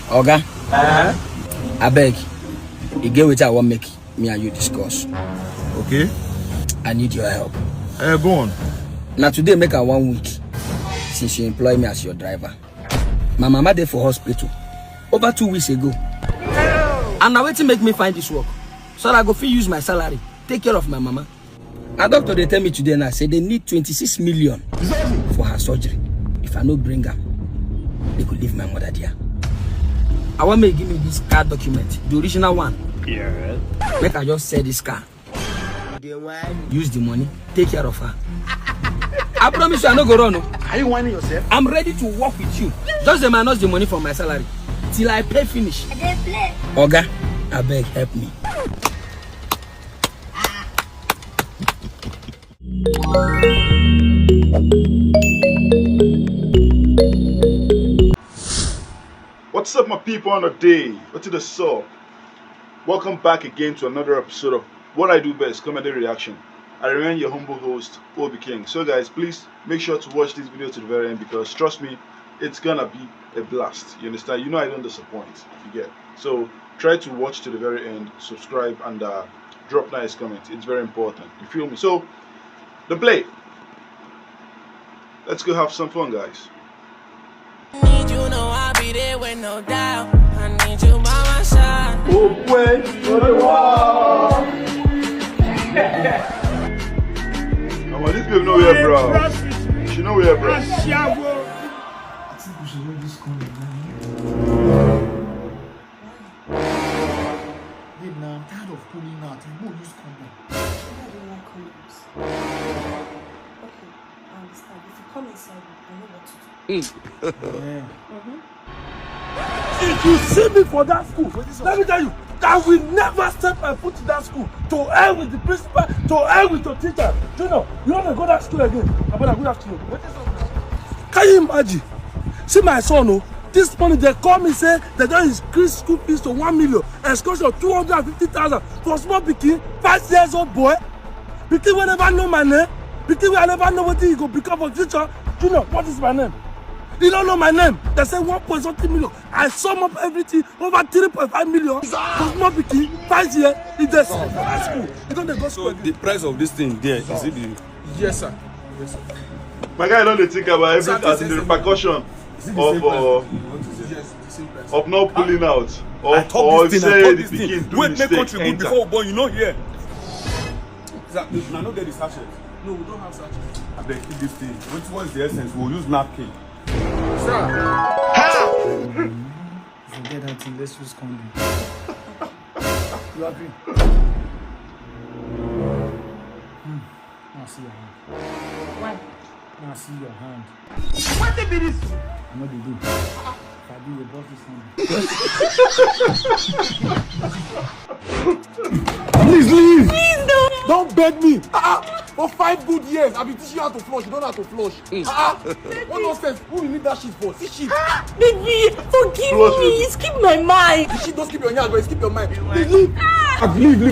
Oga, I beg, you get what I want make me and you discuss. Okay. I need your help. Go on. Now today make a 1 week since you employ me as your driver. My mama there for hospital over 2 weeks ago. And now waiting make me find this work. So that I go fit use my salary, take care of my mama. And doctor they tell me today now say they need 26 million for her surgery. If I no bring her, they could leave my mother there. I want me to give me this car document, the original one. Yeah. Make I just sell this car. Use the money, take care of her. I promise you I no go run. Are you whining yourself? I'm ready to work with you. Just the minus the money from my salary till I pay finish. Oga, I beg help me. What's up, my people on the day? What's the soul? Welcome back again to another episode of What I Do Best, Comedy Reaction. I remain your humble host, OBIKING. So guys, please make sure to watch this video to the very end because trust me, it's gonna be a blast. You understand? You know I don't disappoint, you get. So try to watch to the very end, subscribe, and drop nice comments. It's very important. You feel me? So the play. Let's go have some fun, guys. Need you know I'll be there with no doubt. I need you by my side. Oh, wait, wow. Come on, this babe know where, bro. She know where, bro. I think we should wear this condom. Babe, now I'm tired of pulling out. I won't use condom. I don't like condoms. Okay, I understand. If you come inside, I know what to do. Yeah. If you see me for that school, let me tell you, I will never step my foot in that school. To hell with the principal, to hell with your teacher. Do you know want to go to that school again? Abana, good afternoon. Can you imagine? See my son, oh, this morning they call me say they don't increase school fees to 1 million, excursion of 250,000 for small pikin, 5 years old boy. Pikin will never know my name. Pikin will never know what he go become for future. Do you know what is my name? You don't know my name. They say 1.something million. I sum up everything over 3.5 million. For small pikin, 5 years, it's just high school. You don't go school. So the price of this thing there, is it the... Yes, sir. Yes, sir. My guy don't think about everything as in the repercussion of not pulling out or say the pikin do wait, mistake. make contribute before we born, you know here. Exactly. I know there is sachet. No, we don't have such. I beg keep this thing. What is the essence? We'll use napkin. Sir. Forget that thing. Let's use condom. You agree? Now see your hand. Why? Now see your hand. What did this? I know they do. If I do, your boss is hand. Please leave. Please don't. Don't beg me. For 5 good years, I've been teaching you how to flush. You don't know how to flush. What nonsense? Who you need that shit for? See shit. Baby, forgive me. Skip my mind. The shit don't skip your hand, but skip your mind. Please leave. Leave. You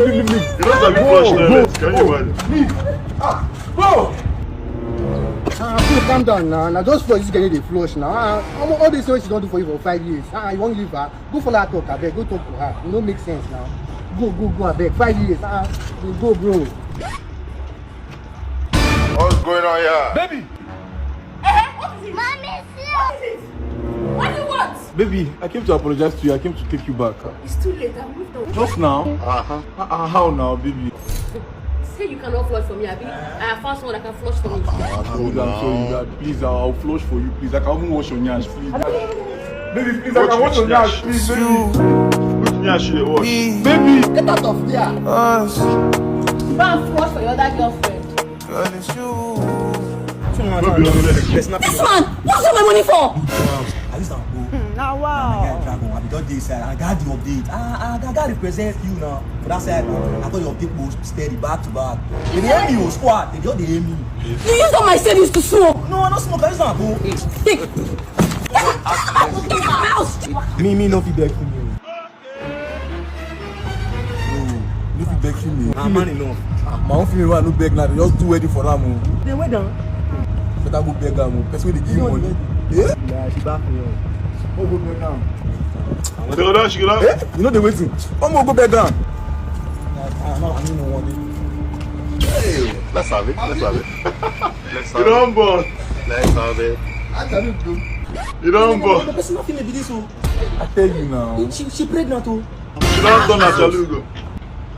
don't have to flush toilet. Can you imagine? Leave. Bro. Calm down now. Now just for this getting the flush now. All these things she don't do for you for 5 years. You won't leave her. Go for that talk, abeg. Go talk to her. It don't make sense now. Go, abeg. 5 years. Go, bro. What's going on here? Baby. What is it? Mommy, what is it? What do you want? Baby, I came to apologize to you. I came to take you back. It's too late. I've moved on. Just now? How now, baby? Say you cannot flush for me, Abi. I found someone that can flush for me. I'm sorry, Dad. Please, I'll flush for you, please. I can even wash your nyash, please. Baby, please, I can wash your nyash, please, baby. Which nyash should they wash? Baby! Get out of there. Go and flush for your other girlfriend. This man! What's all my money for? I used to go. Now wow. I got this side. I got the update. I got represent you now. For that side, I thought your update was steady back to back. They aim me, squad. They just aim me. You use all my savings to smoke. No, I don't smoke. I used to go. Take. Get my house. Me no feedback for me. No feedback for me. I'm man enough. My own feeling no beg now. Just do wedding for them. They went down. Better go beg them. Person they give money. Yeah, she back me up. Oh, go back down. Go down, she go down. You know the waiting. Go back down. I don't know what Hey, let's have it. Let's have it. Let's have You don't born. Let's have it. You don't born. The person not feeling this. I tell you now. She pregnant too. She don't turn Achalugo.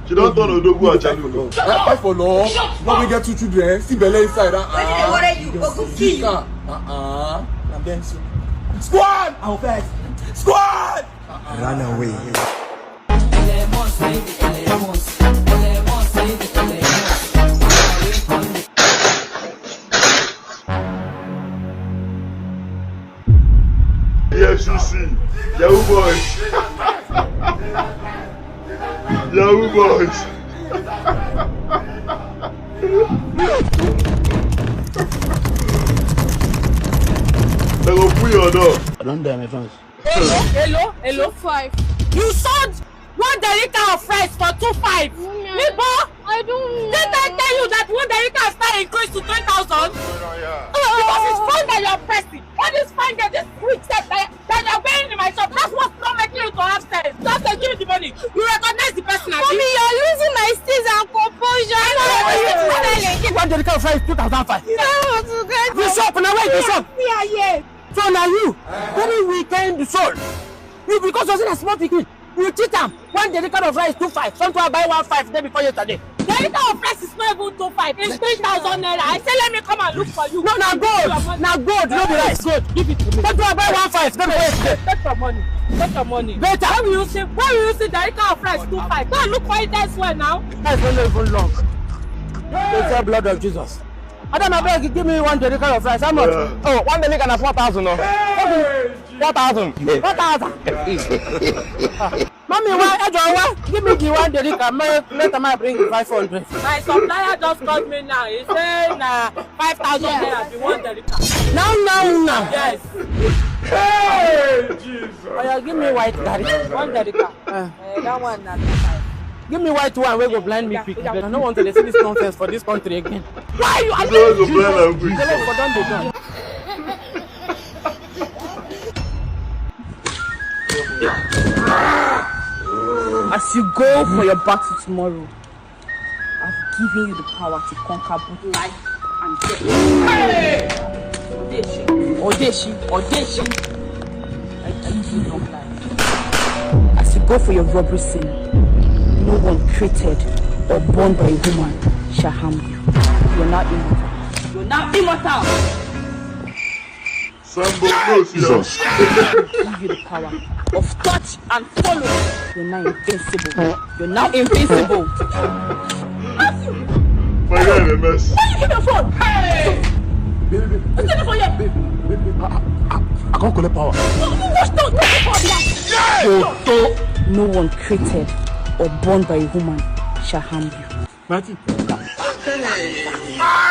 She don't turn Odogu Achalugo. Fight for love. Now we get 2 children. See Bele inside. What are you? Go see. Squad! I'll fight. Squad! Run away. FCC, Yahoo Boys. Yahoo Boys. They go put your dog. I don't dare my friends. Hello, 5. You sold 1 derica of rice for 2.5. Nibo, I don't know. Did I tell you that 1 derica has now increased to 10,000? Because it's fun that you're pressing. What is fun that this quick step that you're wearing in my shop? That's what's not making you to have sense. Just to give you the money. You recognize the person as Mommy, you're losing my steeze and composure. 1 derica of rice 2,500. You shop now, wait, you shop. Yeah. So now you, every weekend you sold. You because you're in a small pikin. You cheat them. 1 derica of rice 2.5. Sometimes I buy 1.5 day before yesterday. Derica of rice is not even 2.5. It's 3,000 naira. I say let me come and look for you. No, now gold, no the rice. Good, give it to me. Sometimes I buy 1.5 day before yesterday. Take your money. Take your money. Better. Where will you see derica of rice 2.5? Go and look for it elsewhere now. That's not even long. It's the blood of Jesus. I don't know, beg, give me 1 derica of rice. How much? Oh, 1 derica and 4,000. No. 4,000. 4,000. Mommy, why? Give me the 1 derica. Later, I bring 500. My supplier just called me now. He said 5,000 naira the 1 derica. Now. Yes. Hey, Jesus. Oh, yeah, give me white derica. 1 derica. That one na 2.5. Give me white one where go blind me quick. I don't want to see this nonsense for this country again. Why you are Go blind and quick. As you go for your battle tomorrow, I've given you the power to conquer both life and death. Hey! Odeshi. I give you long life. As you go for your robbery scene, no one created or born by a woman shall harm you. You're not immortal. Jesus. I give you the power of touch and follow. You're now invincible. My God, a mess. Why you give your phone? Hey! Baby. I can't collect power. No one created or born by a woman shall harm you. Matthew.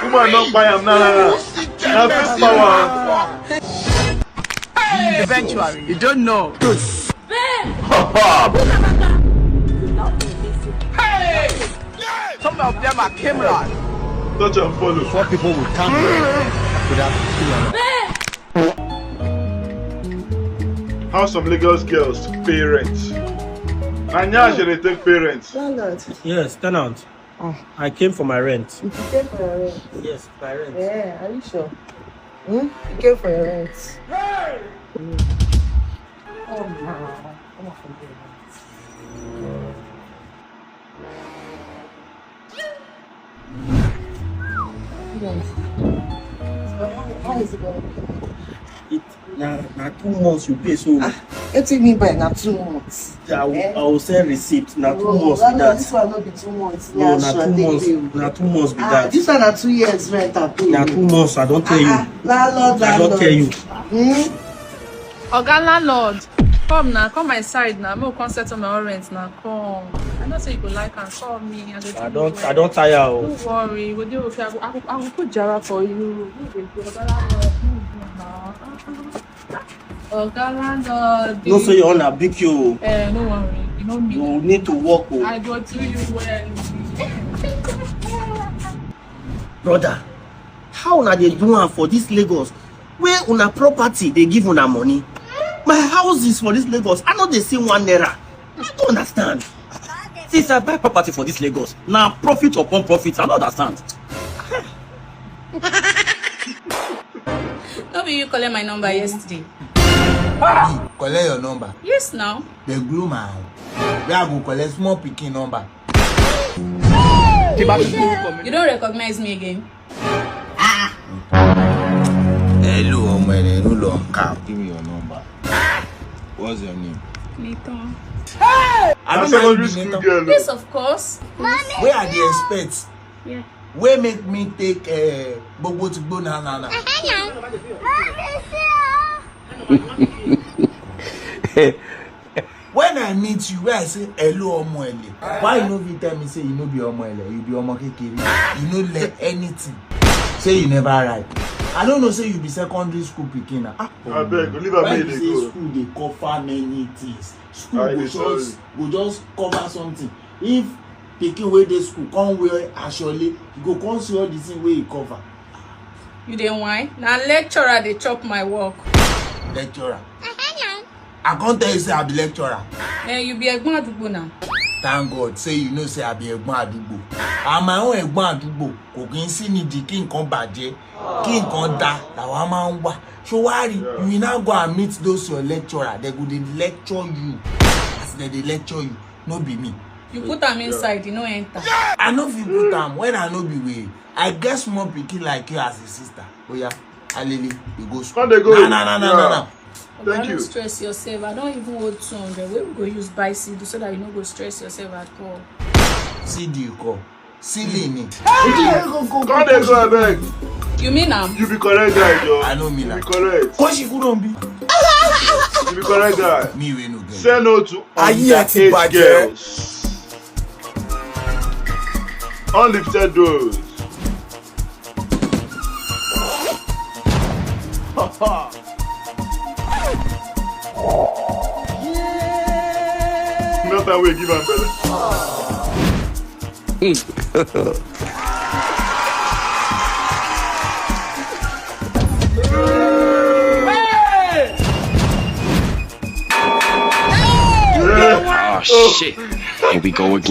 Woman not buy him now. Now this power. Eventually, you don't know. Hey! Some of them are cameras. Touch and follow. 4 people will come without How some Lagos girls pay rent. And now should they take parents? Yes, tenant. I came for my rent. You came for your rent? Yes, my rent. Yeah, are you sure? You came for your rent? Hey! Oh no, come on for your rent. How is it going? Now 2 months you pay, so What do you mean by now 2 months? I will send receipt. Now 2 months no, with that. This one will be 2 months. No, now 2 months. Now 2 months with that. This one are 2 years rent I pay. Now 2 months. I don't tell you. Landlord. I don't tell you. Oga landlord, come now, come my side now. Make we come settle my own rent now. Come. I know say you go like and call me. I don't tire. Don't worry, we'll deal with you. I will put Jara for you. Oga landlord. No, so you're on a big you. No worry, you know me. You need to work. I go to you well. Brother, how are they doing for this Lagos? Where una property they give una money. My house is for this Lagos. I know they see 1 naira. I don't understand. Since I buy property for this Lagos, now profit upon profit. I don't understand. No be you collect my number yesterday. Ah! Collect your number. Yes, now. They glue my eye. Where I go collect small picking number. You don't recognize me again? Hello, my name is Nduka. Give me your number. What's your name? Nathan. Hey! I don't know. Yes, of course. Where are the experts? Yeah. Where make me take Bobo to go na. When I meet you, where I say hello Omoele. Why you no fit tell me say you no be Omoele, you be Omo Kekere. You no learn anything. Say you never write. I don't know say you be secondary school pikin. I beg, leave her when make you it say go. school they cover many things. School go just cover something. If pikin wey dey school come wear ashole, you go come see all the thing wey e cover. You dey whine? Now lecturer they chop my work. Lecturer. I can't tell you say I be lecturer. You be Egbon Adugbo now. Thank God say you know say I be Egbon Adugbo. I'm my own Egbon Adugbo. Kò kí n sí nídìí kí nǹkan bàjẹ́, kí nǹkan dá làwa máa ń wá. So worry, you will now go and meet those your lecturer. They go dey lecture you. As they lecture you, no be me. You put them inside, you no enter. I no fit put them when I no be way. I get small pikin like you as a sister. Oh yeah, Alili, you go school. No. Thank you. Don't stress yourself. I don't even hold 200. Where we go use buy CD so that you don't go stress yourself at all. CD you call. Silly me. Go beg. You mean You be correct guy, Joe. I know me now. now. You be correct. Cause you couldn't be. You be correct guy. Me we no get. Say no to underage girls. Unlifted doors. Not that way, give am belly. Oh shit. Here we go again.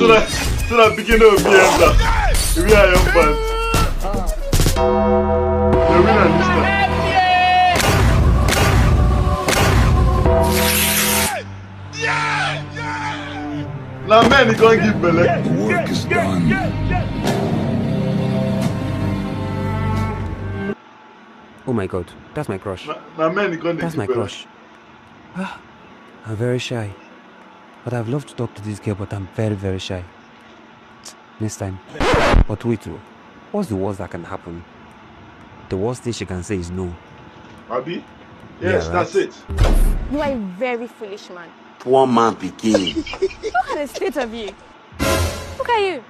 So that beginning of the end. We are young fans. The winner this time. Now man, he gonna give belly. The work is done. Oh my god, that's my crush. Now man, he gonna That's give my belly. crush. I'm very shy. But I've loved to talk to this girl, but I'm very, very shy. Next time. But wait, what's the worst that can happen? The worst thing she can say is no. Abi? Yes, Yeah, that's it. You are a very foolish man. Poor man picking. Look at the state of you. Look at you.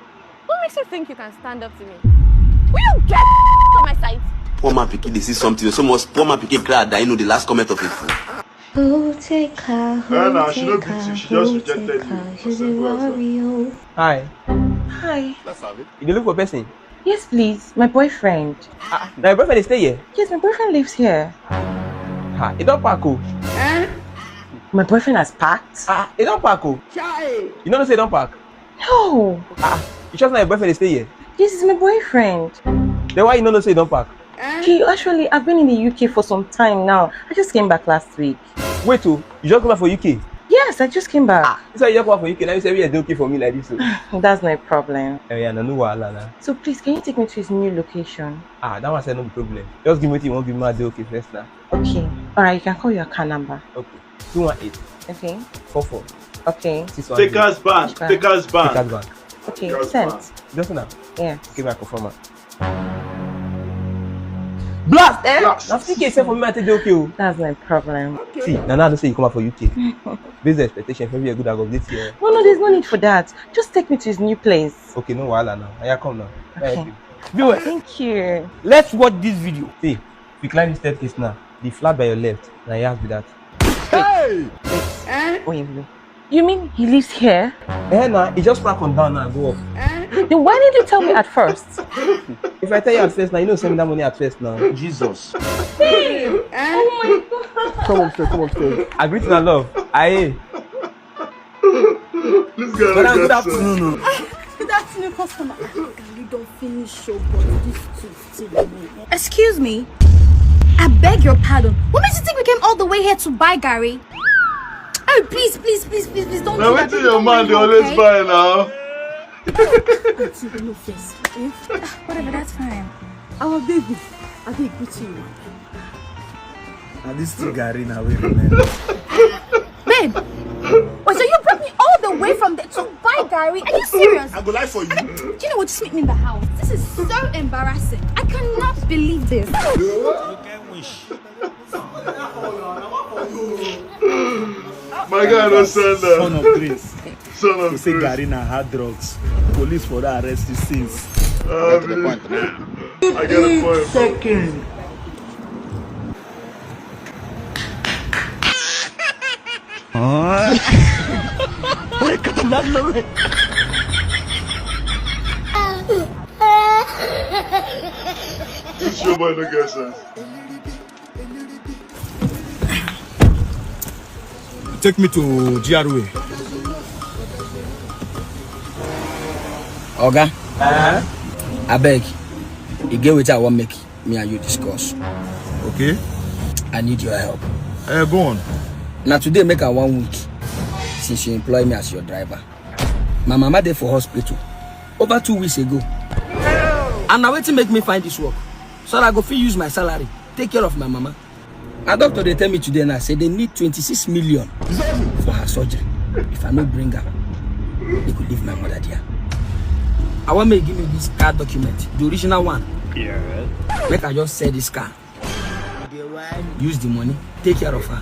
What makes you think you can stand up to me? Will you get on my side? Poor man picking, they see something. So much poor man picking crowd that you know the last comment of it. No, she don't beat you. She just rejected you. Hi. Hi. You look for a person? Yes, please. My boyfriend. Now your boyfriend is stay here? Yes, my boyfriend lives here. He don't park. My boyfriend has packed? He don't park. You know say he don't park? No. You just know your boyfriend is stay here? Yes, it's my boyfriend. Then why you know say he don't park? I've been in the UK for some time now. I just came back last week. Wait, you just come back for UK? Yes, I just came back. So you just come back for UK, now you say you're okay for me like this. That's no problem. Yeah, no wahala. So please, can you take me to his new location? That one said no problem. Just give me what you want, give me my okay first now. Okay. Alright, you can call your account number. Okay. 218. Okay. 44. Okay. Take us back. Okay, sent. Just now? Yeah. Give me a confirmer. Blast, eh? Blast. Now speak yourself for me, I take the okay. That's no problem. Okay. See, now I don't say you come out for UK. Based on expectation, maybe a good I go this year. No, there's no need for that. Just take me to his new place. Okay, no wahala now. I come now. Okay. Viewers, thank you. Let's watch this video. See, if you climb the staircase now, the flat by your left. Now you have to that. Hey! Wait. You mean he lives here? Nah, he just park on down now and go up. Then why did you tell me at first? If I tell you at first now, you know send me that money at first now. Jesus. Babe, oh my god. Come upstairs. Agree to that love. Aye. This guy good afternoon. Good afternoon, customer. Can you don't finish Showboi? This too still. Excuse me. I beg your pardon. What makes you think we came all the way here to buy Gary? Oh, please, don't do that. Now wait till your man, they always buy now. Whatever, that's fine. Oh, baby, I think good you. And this two Gary now, wait a minute. Babe, so you brought me all the way from there to buy Gary? Are you serious? I go lie for you. Do you know what? Just meet me in the house. This is so embarrassing. I cannot believe this. My guy don't send that. Son of grace. Son of to say grace. Gary na hard drugs. Police for that arrest you since. I get a point. Second. This Showboi no get sense. Take me to GRA. Oga, I beg, you get what I want make me and you discuss. Okay. I need your help. Go on. Now today make her 1 week since you employ me as your driver. My mama there for hospital over 2 weeks ago. And now waiting make me find this work. So that I go fit use my salary, take care of my mama. A doctor they tell me today now say they need 26 million for her surgery. If I no bring her, they could leave my mother there. I want me to give me this car document, the original one. Yeah. Make I just sell this car. Use the money, take care of her.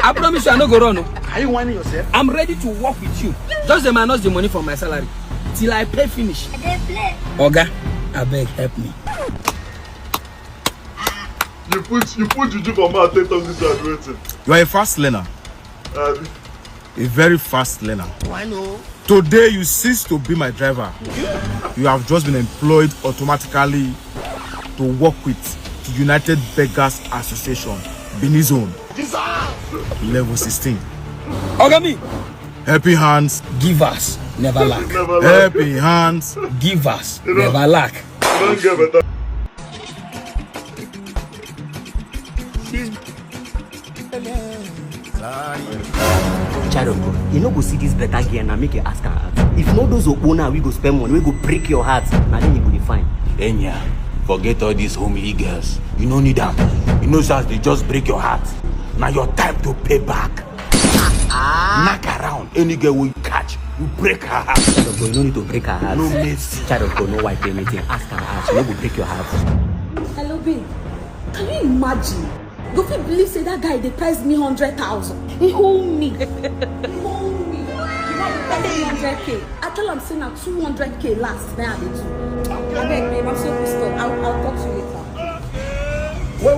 I promise you I no go run. Are you whining yourself? I'm ready to work with you. Just the minus the money from my salary till I pay finish. Oga, I beg help me. You put juju for mouth, take talk this advertising. You are a fast learner. A very fast learner. Why no? Today you cease to be my driver. You have just been employed automatically to work with the United Beggars Association, Benin Zone. Level 16. Oga me. Helping hands. Givers never lack. Helping hands. Givers never lack. Don't get better. Child of God, you know go see this better gear and make you ask her out. If no those owner we go spend money, we go break your heart, and then you go be fine. Enya, forget all these homely girls. You no need them. You know that they just break your heart. Now your time to pay back. Knock around. Any girl we catch, we break her heart. Child of God, you no need to break her heart. No mercy. Child of God, no wipe anything. Ask her out. She no go break your heart. Hello, babe. Can you imagine? You fit believe say that guy they priced me 100,000. He hold me. He hold me. He paid me 100K. I tell him say now 200K last. Now they do. Okay, babe, I'm so pissed off. I'll talk to you later. Wait.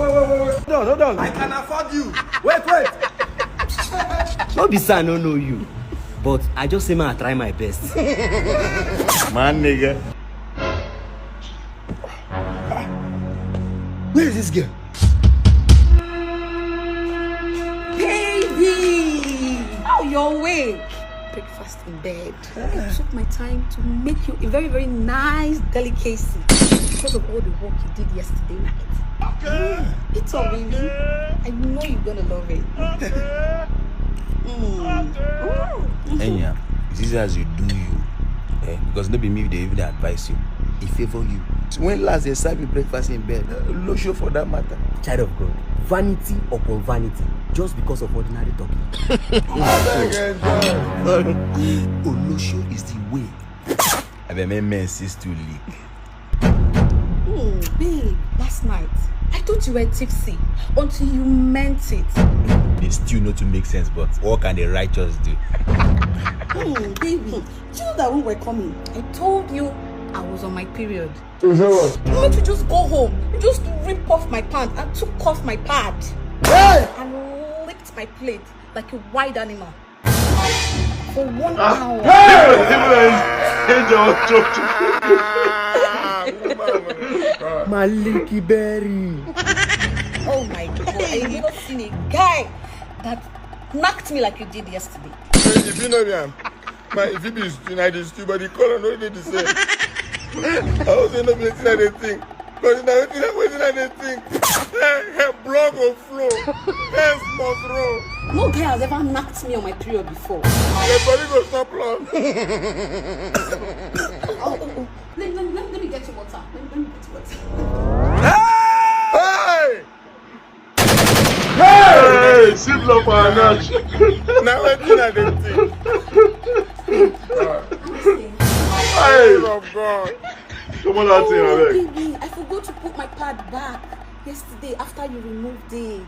Hold on. I can afford you. Wait. No be say I no know you, but I just say I try my best. Man, nigga. Where is this girl? Baby! Oh, you're awake. Breakfast in bed. I took my time to make you a very, very nice delicacy because of all the work you did yesterday night. It's all baby. I know you're gonna love it. Enya, it's easy as you do you. Because no be me they even advise you. It favor you. When last they serve you breakfast in bed, no show for that matter. Child of God, vanity upon vanity, just because of ordinary talking. Olosho is the way. I bet men cease to leak. Babe, last night I thought you were tipsy until you meant it. They still know to make sense, but what can the righteous do? Baby, do you know that when we're coming, I told you I was on my period. You meant to just go home. You just ripped off my pants and took off my pad. Hey! And licked my plate like a wild animal. For 1 hour. Maliki Berry. Oh my God. I've never seen a guy that knocked me like you did yesterday. If you know me, if it is United States, but the color no dey the same. I also know the thing I dey think. Because now wetin I dey think. Blood go flow. Hands must roll. No guy has ever knocked me on my period before. The body go stop blood. Let me get you water. Let me get you water. Hey! Hey! Sit up for a notch. Now wetin I dey think. Hey! Oh God. Come on out here, Alex. Baby, I forgot to put my pad back yesterday after you removed it.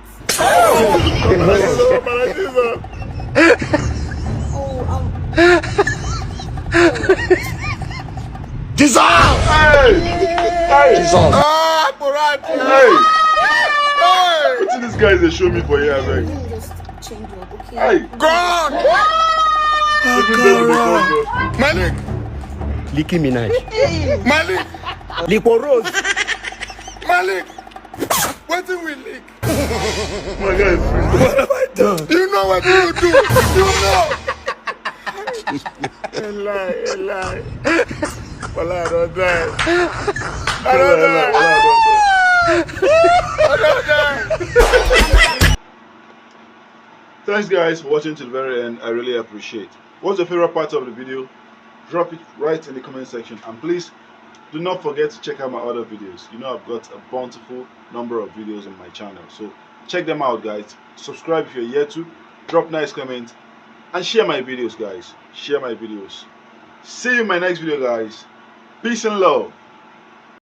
Jesus! Hey! Hey! Jesus! Ah, Borati! Hey! Hey! What this guy is show me for here, Alex? Let me just change up, okay? Hey! God! Malik! Nicki Minaj. Malik! Lipo Rose. Malik! What do we lick? My God. What have I done? You know what you do! You know! A lie. Well, I don't die. I don't die. Thanks guys for watching to the very end. I really appreciate. What's your favorite part of the video? Drop it right in the comment section, and please do not forget to check out my other videos. You know I've got a bountiful number of videos on my channel, so check them out guys. Subscribe if you're yet to, drop nice comments, and share my videos guys. Share my videos. See you in my next video guys. Peace and love.